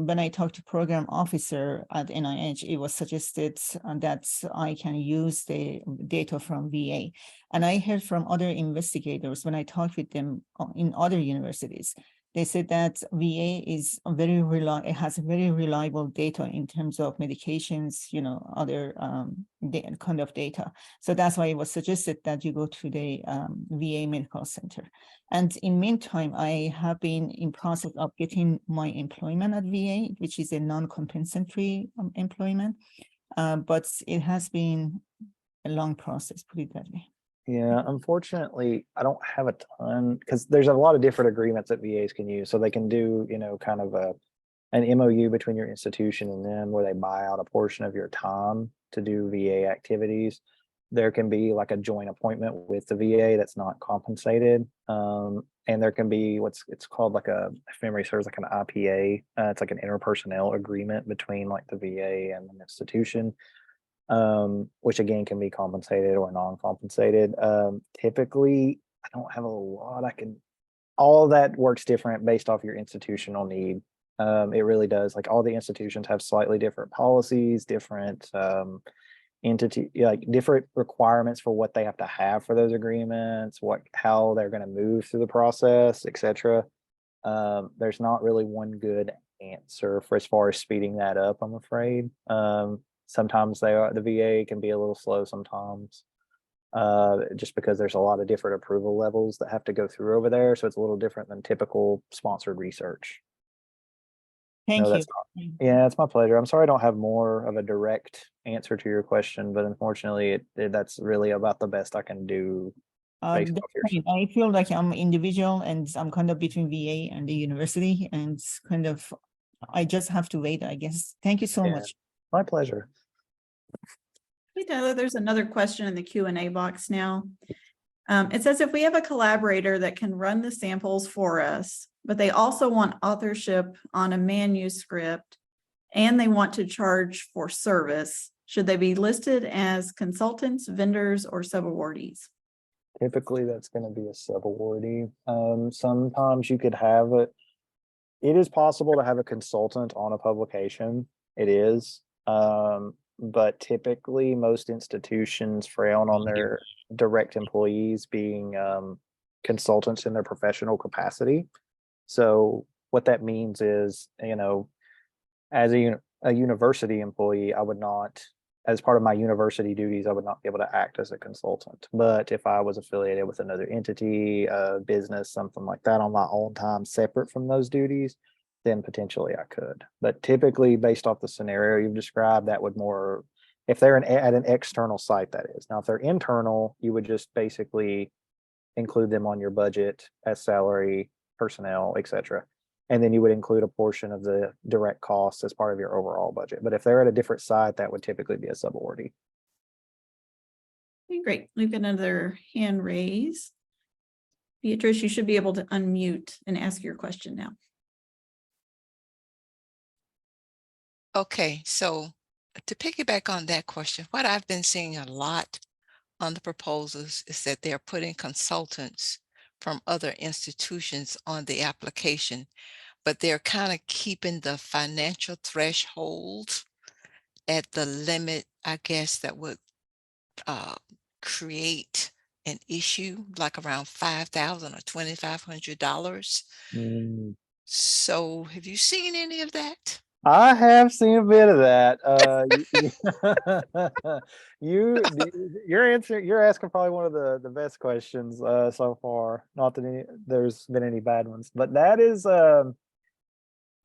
when I talked to program officer at NIH, it was suggested that I can use the data from VA. And I heard from other investigators when I talked with them in other universities, they said that VA is it has very reliable data in terms of medications, other kind of data. So that's why it was suggested that you go to the VA Medical Center. And in meantime, I have been in process of getting my employment at VA, which is a non-compensatory employment, but it has been a long process, put it that way. Yeah, unfortunately, I don't have a ton, because there's a lot of different agreements that VAs can use. So they can do, kind of an MOU between your institution and them where they buy out a portion of your time to do VA activities. There can be like a joint appointment with the VA that's not compensated. And there can be it's called like if memory serves, like an IPA. It's like an interpersonnel agreement between like the VA and an institution. which again can be compensated or non-compensated. Typically, I don't have a lot all of that works different based off your institutional need. It really does. Like all the institutions have slightly different policies, different entity, like different requirements for what they have to have for those agreements, how they're going to move through the process, etc. There's not really one good answer for as far as speeding that up, I'm afraid. Sometimes the VA can be a little slow sometimes, just because there's a lot of different approval levels that have to go through over there. So it's a little different than typical sponsored research. Thank No, you. that's yeah, it's my pleasure. I'm sorry I don't have more of a direct answer to your question, but unfortunately, that's really about the best I can do based That's off your. fine. I feel like I'm individual and I'm kind of between VA and the university, and it's kind of, I just have to wait, I guess. Thank you so Yeah. much. My pleasure. Hey, Tyler, there's another question in the Q&A box now. It says if we have a collaborator that can run the samples for us, but they also want authorship on a manuscript and they want to charge for service, should they be listed as consultants, vendors, or subawardees? Typically, that's going to be a subawardee. Sometimes you could have it. It is possible to have a consultant on a publication. It is. But typically most institutions frown on their direct employees being consultants in their professional capacity. So what that means is, as a university employee, I would not, as part of my university duties, I would not be able to act as a consultant. But if I was affiliated with another entity, a business, something like that on my own time, separate from those duties, then potentially I could. But typically, based off the scenario you've described, that would more, if they're at an external site, that is. Now, if they're internal, you would just basically include them on your budget as salary, personnel, etc. And then you would include a portion of the direct costs as part of your overall budget. But if they're at a different site, that would typically be a subawardee. Okay, great. We've got another hand raised. Beatrice, you should be able to unmute and ask your question now. Okay, so to piggyback on that question, what I've been seeing a lot on the proposals is that they're putting consultants from other institutions on the application, but they're kind of keeping the financial threshold at the limit, I guess, that would create an issue, like around $5,000 or $2,500. So have you seen any of that? I have seen a bit of that. You're asking probably one of the best questions so far. Not that there's been any bad ones, but that is I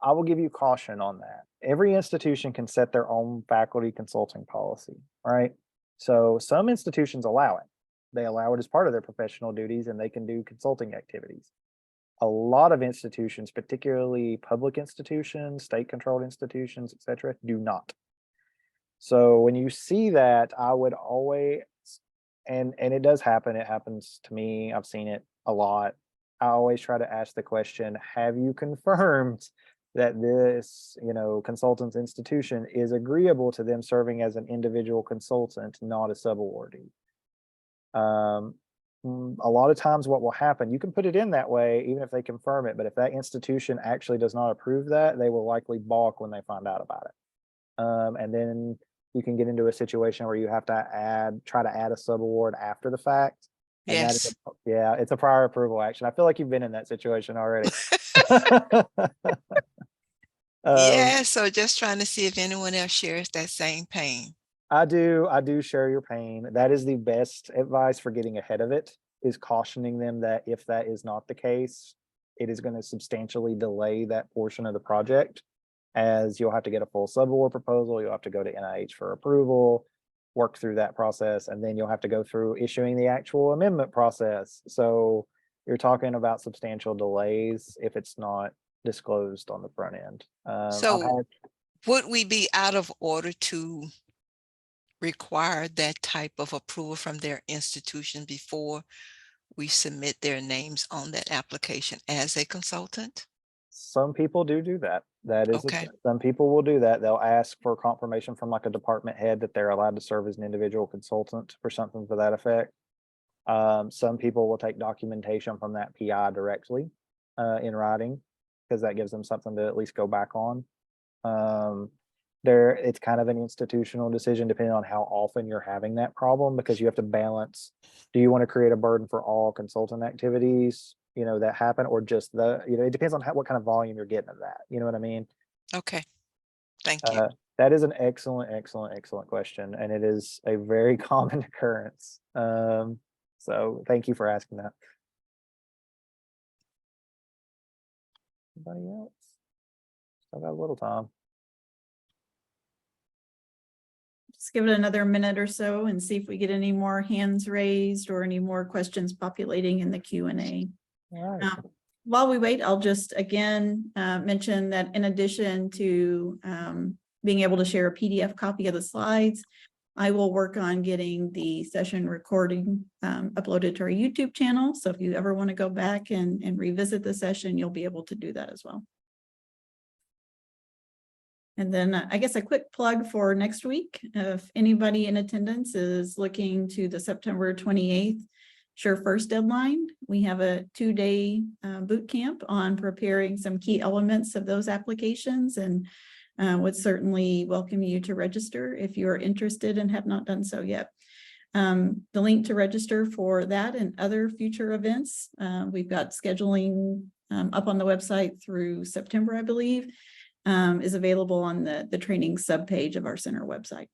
will give you caution on that. Every institution can set their own faculty consulting policy, right? So some institutions allow it. They allow it as part of their professional duties and they can do consulting activities. A lot of institutions, particularly public institutions, state-controlled institutions, etc., do not. So when you see that, I would always, and it does happen. It happens to me. I've seen it a lot. I always try to ask the question: have you confirmed that this, consultant's institution is agreeable to them serving as an individual consultant, not a subawardee? A lot of times what will happen, you can put it in that way even if they confirm it, but if that institution actually does not approve that, they will likely balk when they find out about it. And then you can get into a situation where you have to try to add a subaward after the fact. And Yes. it's a prior approval action. I feel like you've been in that situation already. Yeah, so just trying to see if anyone else shares that same pain. I do share your pain. That is the best advice for getting ahead of it, is cautioning them that if that is not the case, it is going to substantially delay that portion of the project, as you'll have to get a full subaward proposal, you'll have to go to NIH for approval, work through that process, and then you'll have to go through issuing the actual amendment process. So you're talking about substantial delays if it's not disclosed on the front end. So would we be out of order to require that type of approval from their institution before we submit their names on that application as a consultant? Some people do that. That is, Okay. some people will do that. They'll ask for confirmation from like a department head that they're allowed to serve as an individual consultant or something to that effect. Some people will take documentation from that PI directly in writing, because that gives them something to at least go back on. It's kind of an institutional decision depending on how often you're having that problem, because you have to balance, do you want to create a burden for all consultant activities, you know, that happen, or just it depends on what kind of volume you're getting of that. You know what I mean? Okay. Thank you. That is an excellent question, and it is a very common occurrence. So thank you for asking that. Anybody else? Still got a little time. Just give it another minute or so and see if we get any more hands raised or any more questions populating in the Q&A. All right. While we wait, I'll just again mention that in addition to being able to share a PDF copy of the slides, I will work on getting the session recording uploaded to our YouTube channel. So if you ever want to go back and revisit the session, you'll be able to do that as well. And then I guess a quick plug for next week. If anybody in attendance is looking to the September 28th Sure First deadline, we have a 2-day boot camp on preparing some key elements of those applications, and would certainly welcome you to register if you are interested and have not done so yet. The link to register for that and other future events, we've got scheduling up on the website through September, I believe, is available on the training subpage of our center website.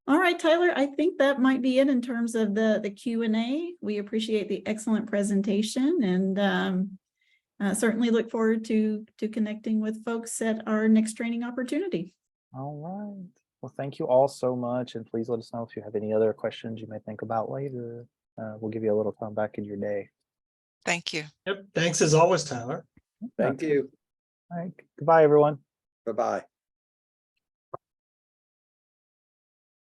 All right, Tyler, I think that might be it in terms of the Q&A. We appreciate the excellent presentation, and certainly look forward to connecting with folks at our next training opportunity. All right. Well, thank you all so much. And please let us know if you have any other questions you may think about later. We'll give you a little time back in your day. Thank you. Yep. Thanks as always, Tyler. Thank you. All right. Goodbye, everyone. Bye-bye.